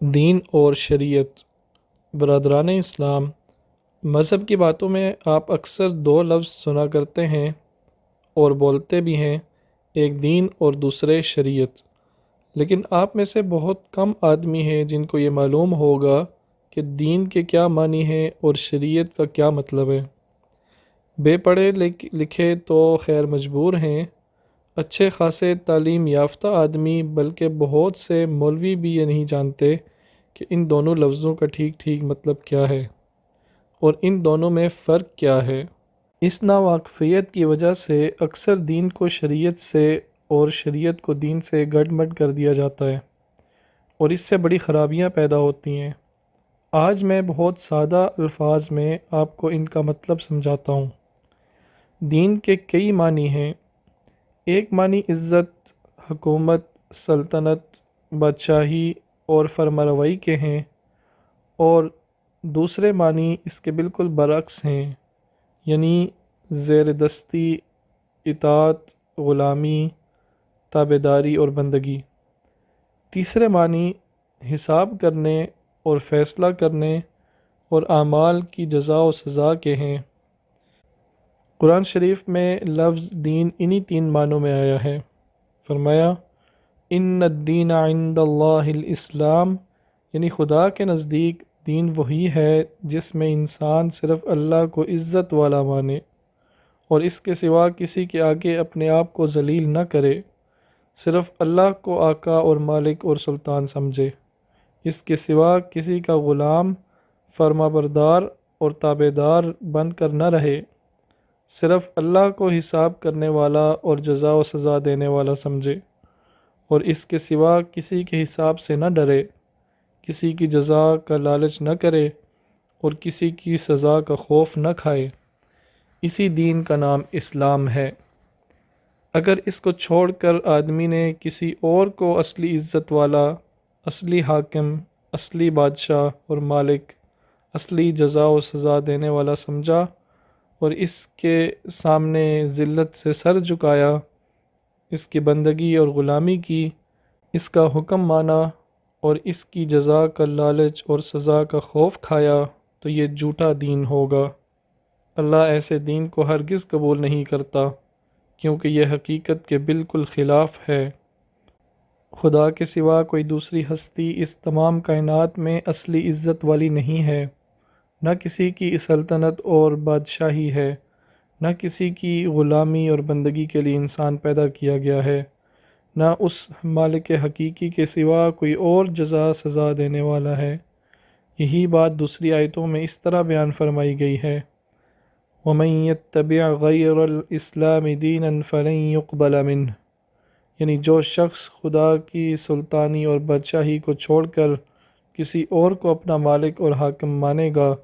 دین اور شریعت۔ برادران اسلام، مذہب کی باتوں میں آپ اکثر دو لفظ سنا کرتے ہیں اور بولتے بھی ہیں، ایک دین اور دوسرے شریعت، لیکن آپ میں سے بہت کم آدمی ہیں جن کو یہ معلوم ہوگا کہ دین کے کیا معنی ہیں اور شریعت کا کیا مطلب ہے۔ بے پڑھے لکھے تو خیر مجبور ہیں، اچھے خاصے تعلیم یافتہ آدمی بلکہ بہت سے مولوی بھی یہ نہیں جانتے کہ ان دونوں لفظوں کا ٹھیک مطلب کیا ہے اور ان دونوں میں فرق کیا ہے۔ اس ناواقفیت کی وجہ سے اکثر دین کو شریعت سے اور شریعت کو دین سے گڈ مڈ کر دیا جاتا ہے اور اس سے بڑی خرابیاں پیدا ہوتی ہیں۔ آج میں بہت سادہ الفاظ میں آپ کو ان کا مطلب سمجھاتا ہوں۔ دین کے کئی معنی ہیں۔ ایک معنی عزت، حکومت، سلطنت، بادشاہی اور فرمانروائی کے ہیں، اور دوسرے معنی اس کے بالکل برعکس ہیں، یعنی زیر دستی، اطاعت، غلامی، تابعداری اور بندگی۔ تیسرے معنی حساب کرنے اور فیصلہ کرنے اور اعمال کی جزا و سزا کے ہیں۔ قرآن شریف میں لفظ دین انہی تین معنوں میں آیا ہے۔ فرمایا ان الدین عند اللہ الاسلام، یعنی خدا کے نزدیک دین وہی ہے جس میں انسان صرف اللہ کو عزت والا مانے اور اس کے سوا کسی کے آگے اپنے آپ کو ذلیل نہ کرے، صرف اللہ کو آقا اور مالک اور سلطان سمجھے، اس کے سوا کسی کا غلام، فرما بردار اور تابع دار بن کر نہ رہے، صرف اللہ کو حساب کرنے والا اور جزا و سزا دینے والا سمجھے اور اس کے سوا کسی کے حساب سے نہ ڈرے، کسی کی جزا کا لالچ نہ کرے اور کسی کی سزا کا خوف نہ کھائے۔ اسی دین کا نام اسلام ہے۔ اگر اس کو چھوڑ کر آدمی نے کسی اور کو اصلی عزت والا، اصلی حاکم، اصلی بادشاہ اور مالک، اصلی جزا و سزا دینے والا سمجھا اور اس کے سامنے ذلت سے سر جھکایا، اس کی بندگی اور غلامی کی، اس کا حکم مانا اور اس کی جزا کا لالچ اور سزا کا خوف کھایا، تو یہ جھوٹا دین ہوگا۔ اللہ ایسے دین کو ہرگز قبول نہیں کرتا، کیونکہ یہ حقیقت کے بالکل خلاف ہے۔ خدا کے سوا کوئی دوسری ہستی اس تمام کائنات میں اصلی عزت والی نہیں ہے، نہ کسی کی سلطنت اور بادشاہی ہے، نہ کسی کی غلامی اور بندگی کے لیے انسان پیدا کیا گیا ہے، نہ اس مالک حقیقی کے سوا کوئی اور جزا سزا دینے والا ہے۔ یہی بات دوسری آیتوں میں اس طرح بیان فرمائی گئی ہے، وَمَن يَتَّبِعْ غَيْرَ الْإِسْلَامِ دِينًا فَلَن يُقْبَلَ مِنْهُ، یعنی جو شخص خدا کی سلطانی اور بادشاہی کو چھوڑ کر کسی اور کو اپنا مالک اور حاکم مانے گا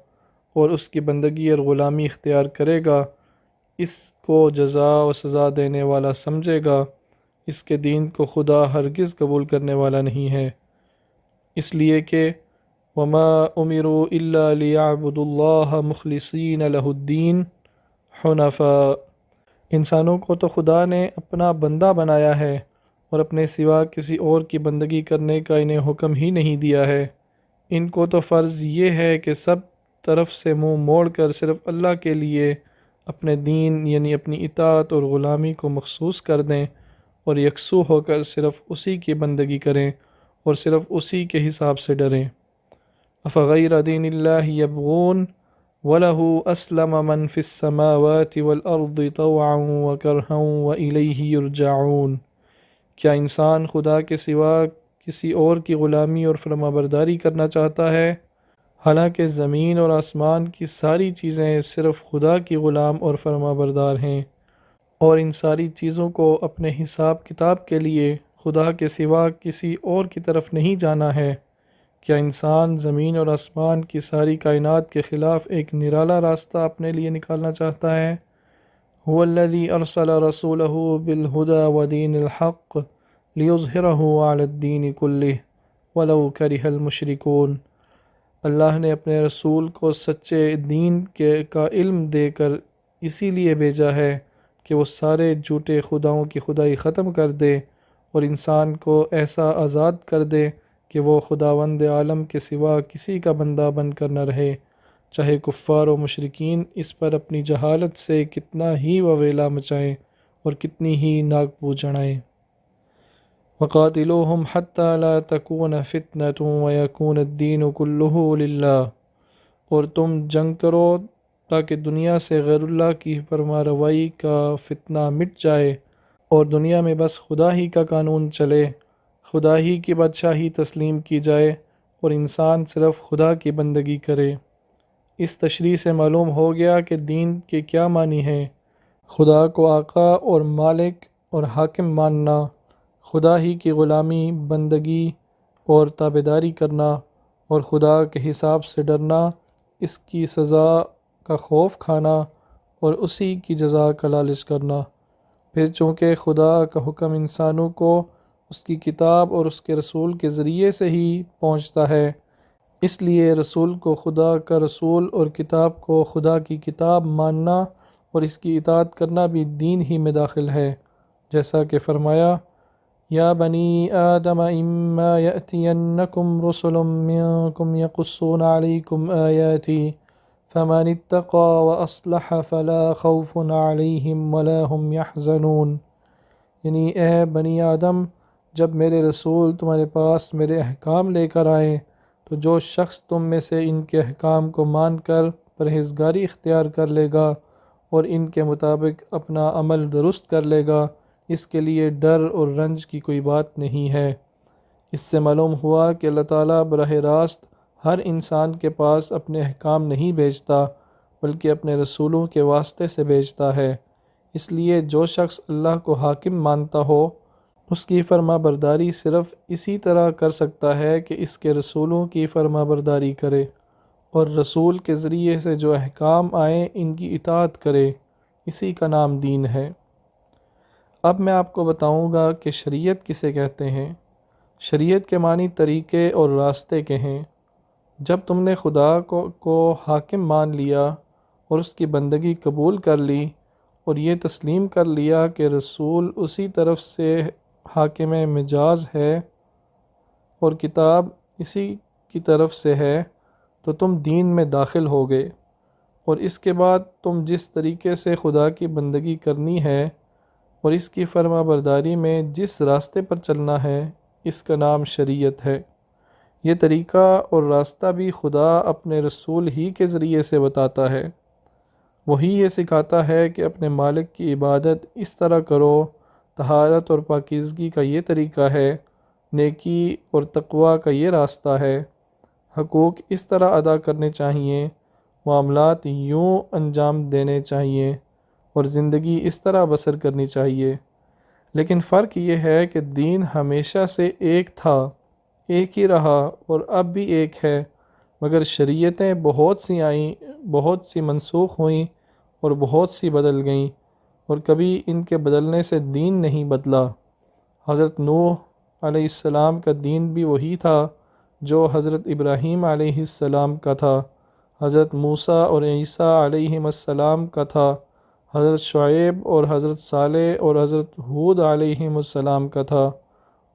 اور اس کی بندگی اور غلامی اختیار کرے گا، اس کو جزا و سزا دینے والا سمجھے گا، اس کے دین کو خدا ہرگز قبول کرنے والا نہیں ہے، اس لیے کہ وَمَا أُمِرُوا إِلَّا لِيَعْبُدُوا اللَّهَ مُخْلِصِينَ لَهُ الدِّينَ حُنَفَاءَ، انسانوں کو تو خدا نے اپنا بندہ بنایا ہے اور اپنے سوا کسی اور کی بندگی کرنے کا انہیں حکم ہی نہیں دیا ہے۔ ان کو تو فرض یہ ہے کہ سب طرف سے منہ موڑ کر صرف اللہ کے لیے اپنے دین یعنی اپنی اطاعت اور غلامی کو مخصوص کر دیں اور یکسو ہو کر صرف اسی کی بندگی کریں اور صرف اسی کے حساب سے ڈریں۔ افغیر دین اللہ یبغون وَلَهُ أَسْلَمَ مَنْ فِي السَّمَاوَاتِ وَالْأَرْضِ طَوْعًا وَكَرْهًا وَإِلَيْهِ يُرْجَعُونَ، کیا انسان خدا کے سوا کسی اور کی غلامی اور فرمانبرداری کرنا چاہتا ہے؟ حالانکہ زمین اور آسمان کی ساری چیزیں صرف خدا کی غلام اور فرمانبردار ہیں، اور ان ساری چیزوں کو اپنے حساب کتاب کے لیے خدا کے سوا کسی اور کی طرف نہیں جانا ہے۔ کیا انسان زمین اور آسمان کی ساری کائنات کے خلاف ایک نرالا راستہ اپنے لیے نکالنا چاہتا ہے؟ هو الذي أرسل رسوله بالهدى ودين الحق ليظهره على الدين كله ولو كره المشركون، اللہ نے اپنے رسول کو سچے دین کا علم دے کر اسی لیے بھیجا ہے کہ وہ سارے جھوٹے خداؤں کی خدائی ختم کر دے اور انسان کو ایسا آزاد کر دے کہ وہ خداوند عالم کے سوا کسی کا بندہ بن کر نہ رہے، چاہے کفار و مشرکین اس پر اپنی جہالت سے کتنا ہی وویلا مچائیں اور کتنی ہی ناک پو چڑھائیں۔ وَقَاتِلُوهُمْ حَتَّى لَا تَكُونَ فِتْنَةٌ وَيَكُونَ الدِّينُ كُلُّهُ لِلَّهِ، اور تم جنگ کرو تاکہ دنیا سے غیر اللہ کی فرما روائی کا فتنہ مٹ جائے اور دنیا میں بس خدا ہی کا قانون چلے، خدا ہی کی بادشاہی تسلیم کی جائے اور انسان صرف خدا کی بندگی کرے۔ اس تشریح سے معلوم ہو گیا کہ دین کے کیا معنی ہیں: خدا کو آقا اور مالک اور حاکم ماننا، خدا ہی کی غلامی، بندگی اور تابعداری کرنا، اور خدا کے حساب سے ڈرنا، اس کی سزا کا خوف کھانا اور اسی کی جزا کا لالچ کرنا۔ پھر چونکہ خدا کا حکم انسانوں کو اس کی کتاب اور اس کے رسول کے ذریعے سے ہی پہنچتا ہے، اس لیے رسول کو خدا کا رسول اور کتاب کو خدا کی کتاب ماننا اور اس کی اطاعت کرنا بھی دین ہی میں داخل ہے، جیسا کہ فرمایا: یا بنی آدم اما یأتینکم رسل منکم یقصون علیکم آیاتی فمن اتقى واصلح فلا خوف علیہم ولا هم یحزنون، یعنی اے بنی آدم، جب میرے رسول تمہارے پاس میرے احکام لے کر آئیں تو جو شخص تم میں سے ان کے احکام کو مان کر پرہیزگاری اختیار کر لے گا اور ان کے مطابق اپنا عمل درست کر لے گا، اس کے لیے ڈر اور رنج کی کوئی بات نہیں ہے۔ اس سے معلوم ہوا کہ اللہ تعالیٰ براہ راست ہر انسان کے پاس اپنے احکام نہیں بھیجتا بلکہ اپنے رسولوں کے واسطے سے بھیجتا ہے۔ اس لیے جو شخص اللہ کو حاکم مانتا ہو اس کی فرما برداری صرف اسی طرح کر سکتا ہے کہ اس کے رسولوں کی فرما برداری کرے اور رسول کے ذریعے سے جو احکام آئیں ان کی اطاعت کرے، اسی کا نام دین ہے۔ اب میں آپ کو بتاؤں گا کہ شریعت کسے کہتے ہیں۔ شریعت کے معنی طریقے اور راستے کے ہیں۔ جب تم نے خدا کو حاکم مان لیا اور اس کی بندگی قبول کر لی اور یہ تسلیم کر لیا کہ رسول اسی طرف سے حاکم مجاز ہے اور کتاب اسی کی طرف سے ہے، تو تم دین میں داخل ہو گئے، اور اس کے بعد تم جس طریقے سے خدا کی بندگی کرنی ہے اور اس کی فرما برداری میں جس راستے پر چلنا ہے، اس کا نام شریعت ہے۔ یہ طریقہ اور راستہ بھی خدا اپنے رسول ہی کے ذریعے سے بتاتا ہے۔ وہی یہ سکھاتا ہے کہ اپنے مالک کی عبادت اس طرح کرو، طہارت اور پاکیزگی کا یہ طریقہ ہے، نیکی اور تقوی کا یہ راستہ ہے، حقوق اس طرح ادا کرنے چاہیے، معاملات یوں انجام دینے چاہیے اور زندگی اس طرح بسر کرنی چاہیے۔ لیکن فرق یہ ہے کہ دین ہمیشہ سے ایک تھا، ایک ہی رہا اور اب بھی ایک ہے، مگر شریعتیں بہت سی آئیں، بہت سی منسوخ ہوئیں اور بہت سی بدل گئیں، اور کبھی ان کے بدلنے سے دین نہیں بدلا۔ حضرت نوح علیہ السلام کا دین بھی وہی تھا جو حضرت ابراہیم علیہ السلام کا تھا، حضرت موسیٰ اور عیسیٰ علیہم السلام کا تھا، حضرت شعیب اور حضرت صالح اور حضرت ہود علیہم السلام کا تھا،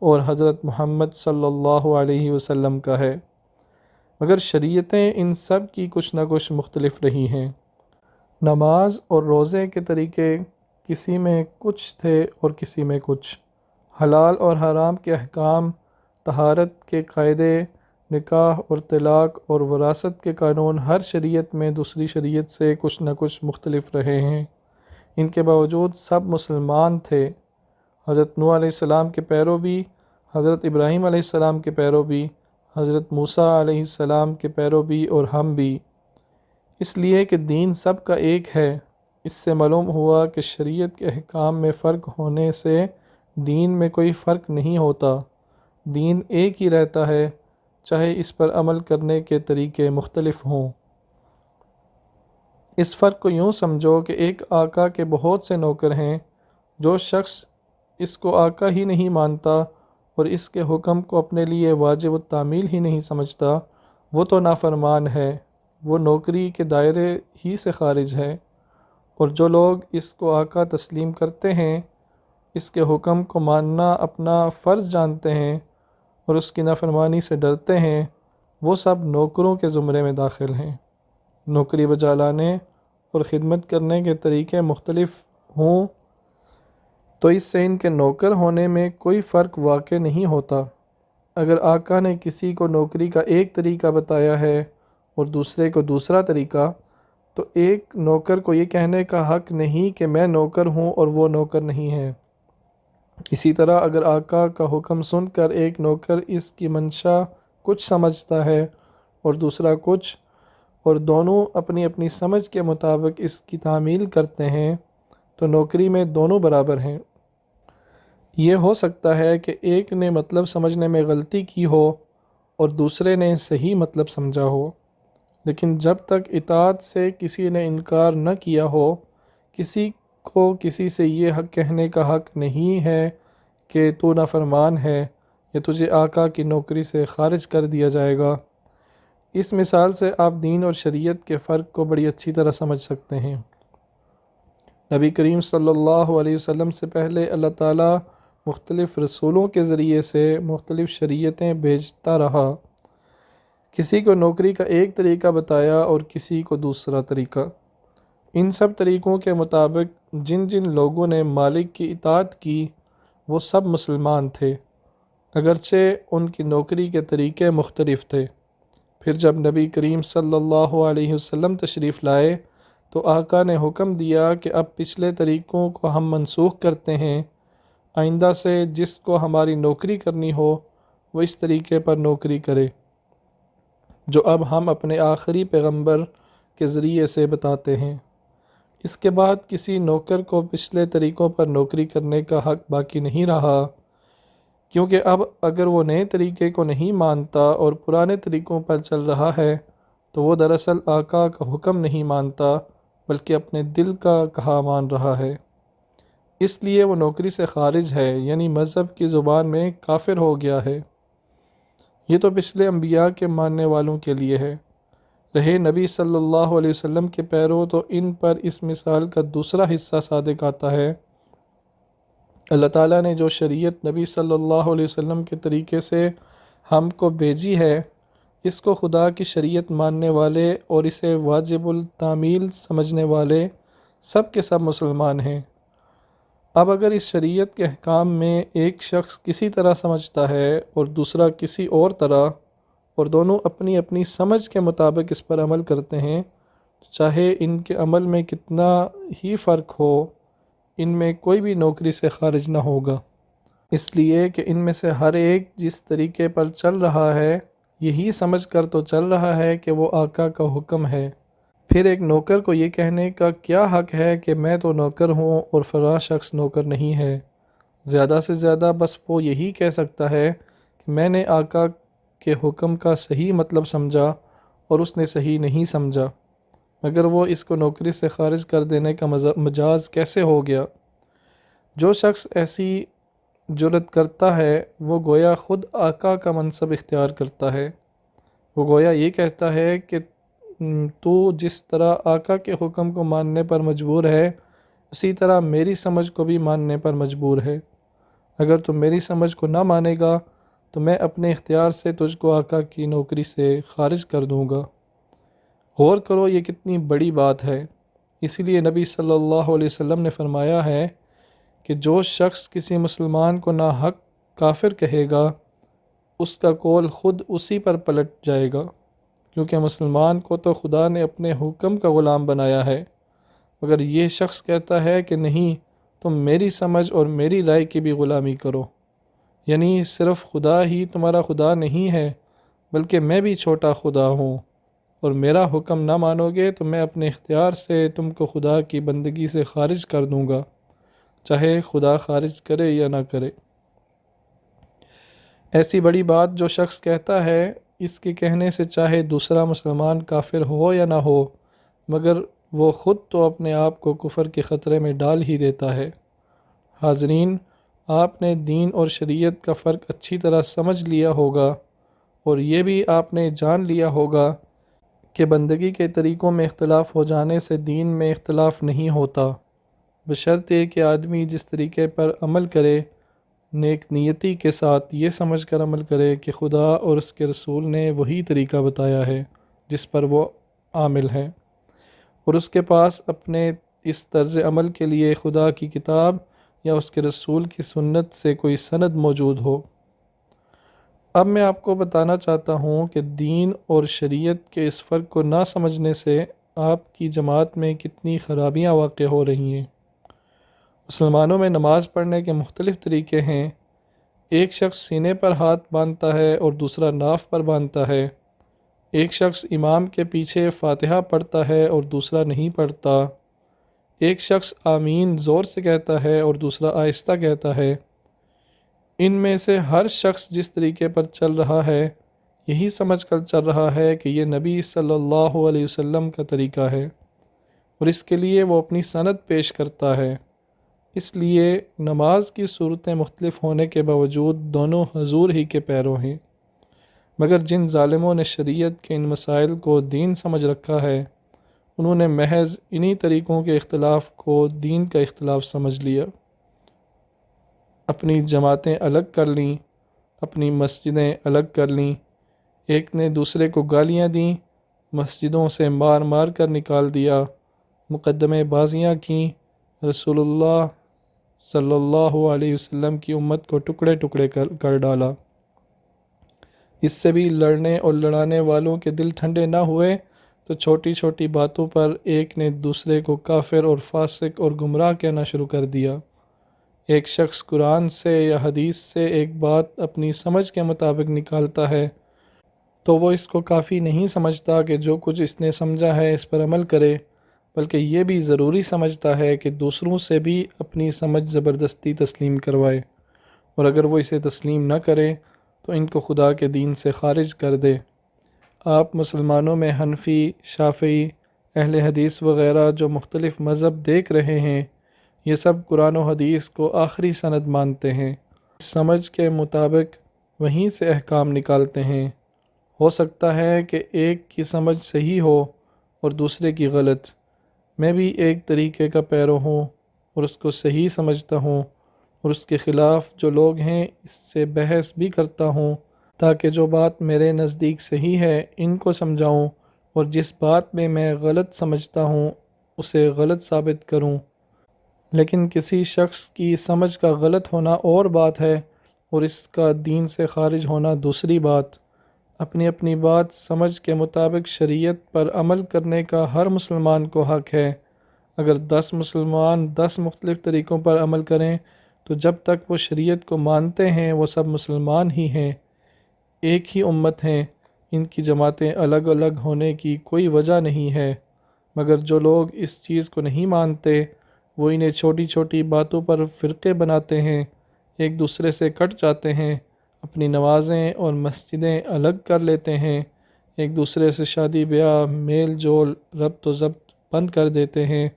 اور حضرت محمد صلی اللہ علیہ وسلم کا ہے، مگر شریعتیں ان سب کی کچھ نہ کچھ مختلف رہی ہیں۔ نماز اور روزے کے طریقے کسی میں کچھ تھے اور کسی میں کچھ، حلال اور حرام کے احکام، طہارت کے قاعدے، نکاح اور طلاق اور وراثت کے قانون ہر شریعت میں دوسری شریعت سے کچھ نہ کچھ مختلف رہے ہیں۔ ان کے باوجود سب مسلمان تھے، حضرت نوح علیہ السلام کے پیرو بھی، حضرت ابراہیم علیہ السلام کے پیرو بھی، حضرت موسیٰ علیہ السلام کے پیرو بھی اور ہم بھی، اس لیے کہ دین سب کا ایک ہے۔ اس سے معلوم ہوا کہ شریعت کے احکام میں فرق ہونے سے دین میں کوئی فرق نہیں ہوتا، دین ایک ہی رہتا ہے، چاہے اس پر عمل کرنے کے طریقے مختلف ہوں۔ اس فرق کو یوں سمجھو کہ ایک آقا کے بہت سے نوکر ہیں، جو شخص اس کو آقا ہی نہیں مانتا اور اس کے حکم کو اپنے لیے واجب التعمیل ہی نہیں سمجھتا، وہ تو نافرمان ہے، وہ نوکری کے دائرے ہی سے خارج ہے، اور جو لوگ اس کو آقا تسلیم کرتے ہیں، اس کے حکم کو ماننا اپنا فرض جانتے ہیں، اور اس کی نافرمانی سے ڈرتے ہیں وہ سب نوکروں کے زمرے میں داخل ہیں۔ نوکری بجا لانے اور خدمت کرنے کے طریقے مختلف ہوں تو اس سے ان کے نوکر ہونے میں کوئی فرق واقع نہیں ہوتا۔ اگر آقا نے کسی کو نوکری کا ایک طریقہ بتایا ہے اور دوسرے کو دوسرا طریقہ، تو ایک نوکر کو یہ کہنے کا حق نہیں کہ میں نوکر ہوں اور وہ نوکر نہیں ہے۔ اسی طرح اگر آقا کا حکم سن کر ایک نوکر اس کی منشا کچھ سمجھتا ہے اور دوسرا کچھ، اور دونوں اپنی اپنی سمجھ کے مطابق اس کی تعمیل کرتے ہیں، تو نوکری میں دونوں برابر ہیں۔ یہ ہو سکتا ہے کہ ایک نے مطلب سمجھنے میں غلطی کی ہو اور دوسرے نے صحیح مطلب سمجھا ہو، لیکن جب تک اطاعت سے کسی نے انکار نہ کیا ہو، کسی کو کسی سے یہ حق کہنے کا حق نہیں ہے کہ تو نافرمان ہے یا تجھے آقا کی نوکری سے خارج کر دیا جائے گا۔ اس مثال سے آپ دین اور شریعت کے فرق کو بڑی اچھی طرح سمجھ سکتے ہیں۔ نبی کریم صلی اللہ علیہ وسلم سے پہلے اللہ تعالیٰ مختلف رسولوں کے ذریعے سے مختلف شریعتیں بھیجتا رہا۔ کسی کو نوکری کا ایک طریقہ بتایا اور کسی کو دوسرا طریقہ۔ ان سب طریقوں کے مطابق جن جن لوگوں نے مالک کی اطاعت کی وہ سب مسلمان تھے، اگرچہ ان کی نوکری کے طریقے مختلف تھے۔ پھر جب نبی کریم صلی اللہ علیہ وسلم تشریف لائے تو آقا نے حکم دیا کہ اب پچھلے طریقوں کو ہم منسوخ کرتے ہیں، آئندہ سے جس کو ہماری نوکری کرنی ہو وہ اس طریقے پر نوکری کرے جو اب ہم اپنے آخری پیغمبر کے ذریعے سے بتاتے ہیں۔ اس کے بعد کسی نوکر کو پچھلے طریقوں پر نوکری کرنے کا حق باقی نہیں رہا، کیونکہ اب اگر وہ نئے طریقے کو نہیں مانتا اور پرانے طریقوں پر چل رہا ہے تو وہ دراصل آقا کا حکم نہیں مانتا بلکہ اپنے دل کا کہا مان رہا ہے، اس لیے وہ نوکری سے خارج ہے، یعنی مذہب کی زبان میں کافر ہو گیا ہے۔ یہ تو پچھلے انبیاء کے ماننے والوں کے لیے ہے۔ رہے نبی صلی اللہ علیہ وسلم کے پیرو تو ان پر اس مثال کا دوسرا حصہ صادق آتا ہے۔ اللہ تعالیٰ نے جو شریعت نبی صلی اللہ علیہ وسلم کے طریقے سے ہم کو بھیجی ہے، اس کو خدا کی شریعت ماننے والے اور اسے واجب التعمیل سمجھنے والے سب کے سب مسلمان ہیں۔ اب اگر اس شریعت کے احکام میں ایک شخص کسی طرح سمجھتا ہے اور دوسرا کسی اور طرح، اور دونوں اپنی اپنی سمجھ کے مطابق اس پر عمل کرتے ہیں، چاہے ان کے عمل میں کتنا ہی فرق ہو، ان میں کوئی بھی نوکری سے خارج نہ ہوگا، اس لیے کہ ان میں سے ہر ایک جس طریقے پر چل رہا ہے یہی سمجھ کر تو چل رہا ہے کہ وہ آقا کا حکم ہے۔ پھر ایک نوکر کو یہ کہنے کا کیا حق ہے کہ میں تو نوکر ہوں اور فلاں شخص نوکر نہیں ہے؟ زیادہ سے زیادہ بس وہ یہی کہہ سکتا ہے کہ میں نے آقا کے حکم کا صحیح مطلب سمجھا اور اس نے صحیح نہیں سمجھا، مگر وہ اس کو نوکری سے خارج کر دینے کا مجاز کیسے ہو گیا؟ جو شخص ایسی جرات کرتا ہے وہ گویا خود آقا کا منصب اختیار کرتا ہے۔ وہ گویا یہ کہتا ہے کہ تو جس طرح آقا کے حکم کو ماننے پر مجبور ہے اسی طرح میری سمجھ کو بھی ماننے پر مجبور ہے۔ اگر تم میری سمجھ کو نہ مانے گا تو میں اپنے اختیار سے تجھ کو آقا کی نوکری سے خارج کر دوں گا۔ غور کرو یہ کتنی بڑی بات ہے۔ اسی لیے نبی صلی اللہ علیہ وسلم نے فرمایا ہے کہ جو شخص کسی مسلمان کو ناحق کافر کہے گا اس کا قول خود اسی پر پلٹ جائے گا، کیونکہ مسلمان کو تو خدا نے اپنے حکم کا غلام بنایا ہے، مگر یہ شخص کہتا ہے کہ نہیں، تم میری سمجھ اور میری رائے کی بھی غلامی کرو، یعنی صرف خدا ہی تمہارا خدا نہیں ہے بلکہ میں بھی چھوٹا خدا ہوں، اور میرا حکم نہ مانو گے تو میں اپنے اختیار سے تم کو خدا کی بندگی سے خارج کر دوں گا، چاہے خدا خارج کرے یا نہ کرے۔ ایسی بڑی بات جو شخص کہتا ہے اس کے کہنے سے چاہے دوسرا مسلمان کافر ہو یا نہ ہو، مگر وہ خود تو اپنے آپ کو کفر کے خطرے میں ڈال ہی دیتا ہے۔ حاضرین، آپ نے دین اور شریعت کا فرق اچھی طرح سمجھ لیا ہوگا، اور یہ بھی آپ نے جان لیا ہوگا کہ بندگی کے طریقوں میں اختلاف ہو جانے سے دین میں اختلاف نہیں ہوتا، بشرطے کہ آدمی جس طریقے پر عمل کرے نیک نیتی کے ساتھ یہ سمجھ کر عمل کرے کہ خدا اور اس کے رسول نے وہی طریقہ بتایا ہے جس پر وہ عامل ہے، اور اس کے پاس اپنے اس طرز عمل کے لیے خدا کی کتاب یا اس کے رسول کی سنت سے کوئی سند موجود ہو۔ اب میں آپ کو بتانا چاہتا ہوں کہ دین اور شریعت کے اس فرق کو نہ سمجھنے سے آپ کی جماعت میں کتنی خرابیاں واقع ہو رہی ہیں۔ مسلمانوں میں نماز پڑھنے کے مختلف طریقے ہیں۔ ایک شخص سینے پر ہاتھ باندھتا ہے اور دوسرا ناف پر باندھتا ہے۔ ایک شخص امام کے پیچھے فاتحہ پڑھتا ہے اور دوسرا نہیں پڑھتا۔ ایک شخص آمین زور سے کہتا ہے اور دوسرا آہستہ کہتا ہے۔ ان میں سے ہر شخص جس طریقے پر چل رہا ہے یہی سمجھ کر چل رہا ہے کہ یہ نبی صلی اللہ علیہ وسلم کا طریقہ ہے، اور اس کے لیے وہ اپنی سند پیش کرتا ہے۔ اس لیے نماز کی صورتیں مختلف ہونے کے باوجود دونوں حضور ہی کے پیرو ہیں، مگر جن ظالموں نے شریعت کے ان مسائل کو دین سمجھ رکھا ہے انہوں نے محض انہی طریقوں کے اختلاف کو دین کا اختلاف سمجھ لیا، اپنی جماعتیں الگ کر لیں، اپنی مسجدیں الگ کر لیں، ایک نے دوسرے کو گالیاں دیں، مسجدوں سے مار مار کر نکال دیا، مقدمے بازیاں کیں، رسول اللہ صلی اللہ علیہ وسلم کی امت کو ٹکڑے ٹکڑے کر ڈالا۔ اس سے بھی لڑنے اور لڑانے والوں کے دل ٹھنڈے نہ ہوئے تو چھوٹی چھوٹی باتوں پر ایک نے دوسرے کو کافر اور فاسق اور گمراہ کہنا شروع کر دیا۔ ایک شخص قرآن سے یا حدیث سے ایک بات اپنی سمجھ کے مطابق نکالتا ہے تو وہ اس کو کافی نہیں سمجھتا کہ جو کچھ اس نے سمجھا ہے اس پر عمل کرے، بلکہ یہ بھی ضروری سمجھتا ہے کہ دوسروں سے بھی اپنی سمجھ زبردستی تسلیم کروائے، اور اگر وہ اسے تسلیم نہ کرے تو ان کو خدا کے دین سے خارج کر دے۔ آپ مسلمانوں میں حنفی، شافعی، اہل حدیث وغیرہ جو مختلف مذہب دیکھ رہے ہیں، یہ سب قرآن و حدیث کو آخری سند مانتے ہیں، سمجھ کے مطابق وہیں سے احکام نکالتے ہیں۔ ہو سکتا ہے کہ ایک کی سمجھ صحیح ہو اور دوسرے کی غلط، میں بھی ایک طریقے کا پیرو ہوں اور اس کو صحیح سمجھتا ہوں، اور اس کے خلاف جو لوگ ہیں اس سے بحث بھی کرتا ہوں تاکہ جو بات میرے نزدیک صحیح ہے ان کو سمجھاؤں، اور جس بات میں غلط سمجھتا ہوں اسے غلط ثابت کروں۔ لیکن کسی شخص کی سمجھ کا غلط ہونا اور بات ہے اور اس کا دین سے خارج ہونا دوسری بات۔ اپنی اپنی بات سمجھ کے مطابق شریعت پر عمل کرنے کا ہر مسلمان کو حق ہے۔ اگر 10 مسلمان 10 مختلف طریقوں پر عمل کریں تو جب تک وہ شریعت کو مانتے ہیں وہ سب مسلمان ہی ہیں، ایک ہی امت ہیں، ان کی جماعتیں الگ الگ ہونے کی کوئی وجہ نہیں ہے۔ مگر جو لوگ اس چیز کو نہیں مانتے وہ انہیں چھوٹی چھوٹی باتوں پر فرقے بناتے ہیں، ایک دوسرے سے کٹ جاتے ہیں، اپنی نمازیں اور مسجدیں الگ کر لیتے ہیں، ایک دوسرے سے شادی بیاہ، میل جول، ربط و ضبط بند کر دیتے ہیں۔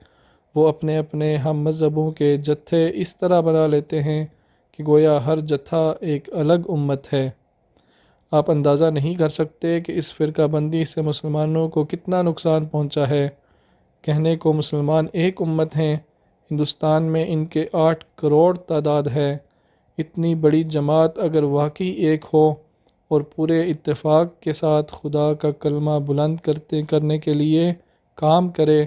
وہ اپنے اپنے ہم مذہبوں کے جتھے اس طرح بنا لیتے ہیں کہ گویا ہر جتھا ایک الگ امت ہے۔ آپ اندازہ نہیں کر سکتے کہ اس فرقہ بندی سے مسلمانوں کو کتنا نقصان پہنچا ہے۔ کہنے کو مسلمان ایک امت ہیں، ہندوستان میں ان کے 8 کروڑ تعداد ہے۔ اتنی بڑی جماعت اگر واقعی ایک ہو اور پورے اتفاق کے ساتھ خدا کا کلمہ بلند کرنے کے لیے کام کرے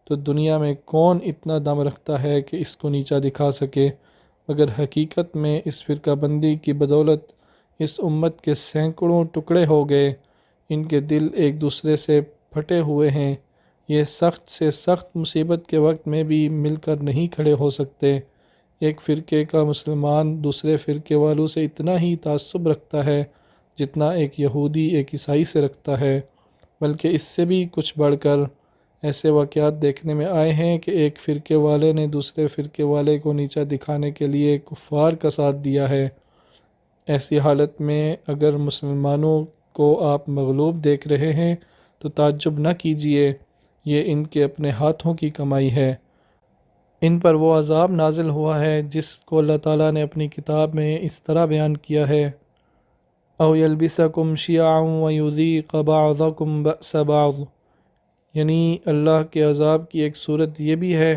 تو دنیا میں کون اتنا دم رکھتا ہے کہ اس کو نیچا دکھا سکے، مگر حقیقت میں اس فرقہ بندی کی بدولت اس امت کے سینکڑوں ٹکڑے ہو گئے، ان کے دل ایک دوسرے سے پھٹے ہوئے ہیں، یہ سخت سے سخت مصیبت کے وقت میں بھی مل کر نہیں کھڑے ہو سکتے۔ ایک فرقے کا مسلمان دوسرے فرقے والوں سے اتنا ہی تعصب رکھتا ہے جتنا ایک یہودی ایک عیسائی سے رکھتا ہے، بلکہ اس سے بھی کچھ بڑھ کر ایسے واقعات دیکھنے میں آئے ہیں کہ ایک فرقے والے نے دوسرے فرقے والے کو نیچا دکھانے کے لیے کفار کا ساتھ دیا ہے۔ ایسی حالت میں اگر مسلمانوں کو آپ مغلوب دیکھ رہے ہیں تو تعجب نہ کیجیے، یہ ان کے اپنے ہاتھوں کی کمائی ہے۔ ان پر وہ عذاب نازل ہوا ہے جس کو اللہ تعالیٰ نے اپنی کتاب میں اس طرح بیان کیا ہے، او یلبسکم شیعا ویذیق بعضکم بأس بعض، یعنی اللہ کے عذاب کی ایک صورت یہ بھی ہے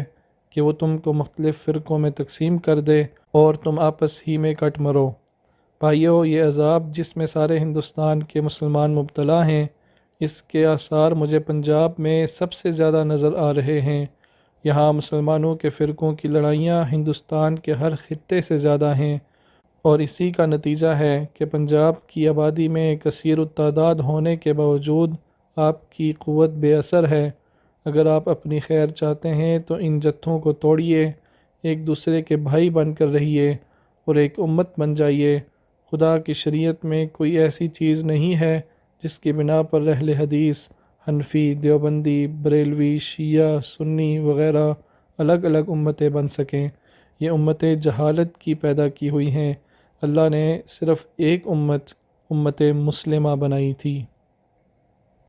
کہ وہ تم کو مختلف فرقوں میں تقسیم کر دے اور تم آپس ہی میں کٹ مرو۔ بھائیو، یہ عذاب جس میں سارے ہندوستان کے مسلمان مبتلا ہیں، اس کے آثار مجھے پنجاب میں سب سے زیادہ نظر آ رہے ہیں۔ یہاں مسلمانوں کے فرقوں کی لڑائیاں ہندوستان کے ہر خطے سے زیادہ ہیں، اور اسی کا نتیجہ ہے کہ پنجاب کی آبادی میں کثیر التعداد ہونے کے باوجود آپ کی قوت بے اثر ہے۔ اگر آپ اپنی خیر چاہتے ہیں تو ان جتھوں کو توڑیے، ایک دوسرے کے بھائی بن کر رہیے اور ایک امت بن جائیے۔ خدا کی شریعت میں کوئی ایسی چیز نہیں ہے جس کی بنا پر اہل حدیث، حنفی، دیوبندی، بریلوی، شیعہ، سنی وغیرہ الگ الگ امتیں بن سکیں۔ یہ امتیں جہالت کی پیدا کی ہوئی ہیں۔ اللہ نے صرف ایک امت مسلمہ بنائی تھی۔